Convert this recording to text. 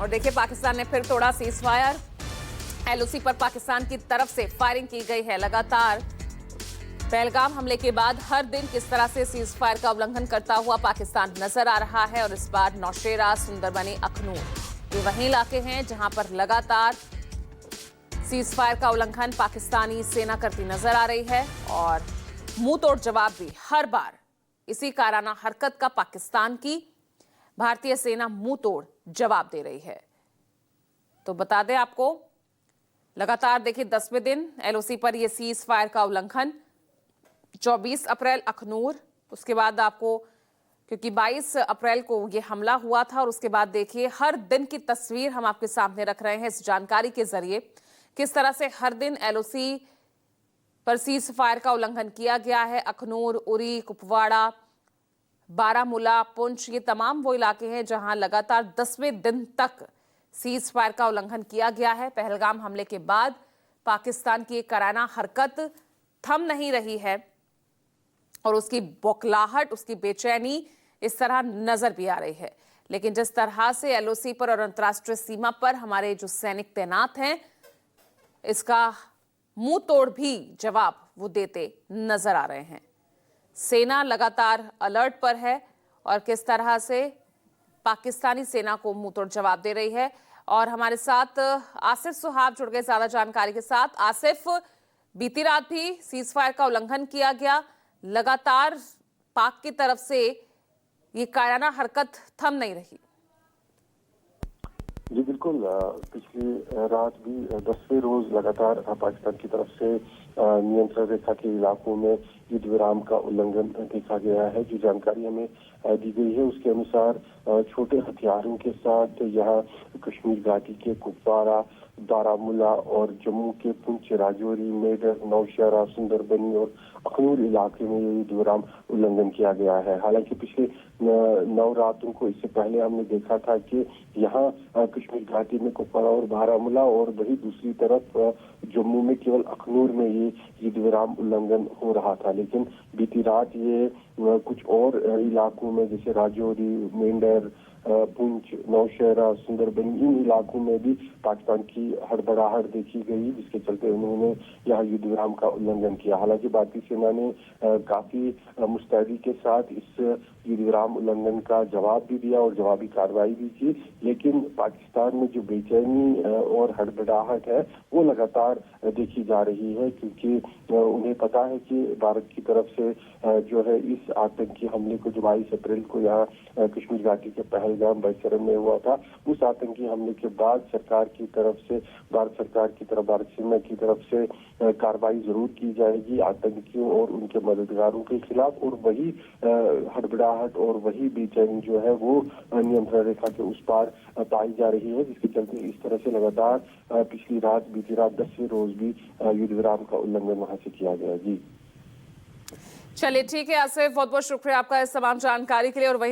और देखिए पाकिस्तान ने फिर तोड़ा सीज फायर। एलओसी पर पाकिस्तान की तरफ से फायरिंग की गई है। लगातार पहलगाम हमले के बाद हर दिन किस तरह से सीज फायर का उल्लंघन करता हुआ पाकिस्तान नजर आ रहा है। और इस बार नौशेरा, सुंदरबनी, अखनूर ये वही इलाके हैं जहां पर लगातार सीज फायर का उल्लंघन पाकिस्तानी सेना करती नजर आ रही है। और मुंह तोड़ जवाब भी हर बार इसी काराना हरकत का पाकिस्तान की भारतीय सेना मुंह तोड़ जवाब दे रही है। तो बता दें आपको, लगातार देखिए 10वें दिन एलओसी पर यह सीज फायर का उल्लंघन। 24 अप्रैल अखनूर, उसके बाद आपको क्योंकि 22 अप्रैल को यह हमला हुआ था। और उसके बाद देखिए हर दिन की तस्वीर हम आपके सामने रख रहे हैं इस जानकारी के जरिए, किस तरह से हर दिन एलओसी पर सीज फायर का उल्लंघन किया गया है। अखनूर, उरी, कुपवाड़ा, बारामूला, पुंछ ये तमाम वो इलाके हैं जहां लगातार 10वें दिन तक सीज फायर का उल्लंघन किया गया है। पहलगाम हमले के बाद पाकिस्तान की एक कराना हरकत थम नहीं रही है और उसकी बौखलाहट, उसकी बेचैनी इस तरह नजर भी आ रही है। लेकिन जिस तरह से एलओसी पर और अंतर्राष्ट्रीय सीमा पर हमारे जो सैनिक तैनात हैं, इसका मुंह तोड़ भी जवाब वो देते नजर आ रहे हैं। सेना लगातार अलर्ट पर है और किस तरह से पाकिस्तानी सेना को मुंह तोड़ जवाब दे रही है। और हमारे साथ आसिफ सुहाब जुड़ गए ज्यादा जानकारी के साथ। आसिफ, बीती रात भी सीज फायर का उल्लंघन किया गया, लगातार पाक की तरफ से ये कायराना हरकत थम नहीं रही। जी बिल्कुल, पिछली रात भी 10वें रोज लगातार पाकिस्तान की तरफ से नियंत्रण रेखा के इलाकों में युद्ध विराम का उल्लंघन देखा गया है। जो जानकारी हमें दी गई है उसके अनुसार छोटे हथियारों के साथ यहाँ कश्मीर घाटी के कुपवाड़ा, बारामूला और जम्मू के पुंछ, राजौरी, मेडर, नौशहरा, सुंदरबनी और अखनूर इलाके में ये युद्ध विराम उल्लंघन किया गया है। हालांकि पिछले 9 रातों को इससे पहले हमने देखा था कि यहाँ कश्मीर घाटी में कुपवाड़ा और बारामूला और वही दूसरी तरफ जम्मू में केवल अखनूर में ये युद्ध विराम उल्लंघन हो रहा था। लेकिन बीती रात ये कुछ और इलाकों में जैसे राजौरी, मेंढर, पुंछ, नौशहरा, सुंदरबनी इन इलाकों में भी पाकिस्तान की हड़बड़ाहट देखी गई, जिसके चलते उन्होंने यहाँ युद्ध विराम का उल्लंघन किया। हालांकि भारतीय सेना ने काफी मुस्तैदी के साथ इस युद्ध विराम उल्लंघन का जवाब भी दिया और जवाबी कार्रवाई भी की। लेकिन पाकिस्तान में जो बेचैनी और हड़बड़ाहट है वो लगातार देखी जा रही है, क्योंकि उन्हें पता है कि भारत की तरफ से जो है इस आतंकी हमले को जो 22 अप्रैल को यहाँ कश्मीर घाटी के पहलगाम बैसरम में हुआ था, उस आतंकी हमले के बाद सरकार की तरफ से, भारत सरकार की तरफ, भारत सेना की तरफ से कार्रवाई जरूर की जाएगी आतंकियों और उनके मददगारों के खिलाफ। और वही हड़बड़ाहट और वही बेचैनी जो है वो नियंत्रण रेखा के उस पार पाई जा रही है, जिसके चलते इस तरह से लगातार पिछली रात, बीती रात 10वें रोज भी युद्ध विराम का उल्लंघन वहां से किया गया। जी चलिए ठीक है आसिफ, बहुत बहुत शुक्रिया आपका इस तमाम जानकारी के लिए। और वही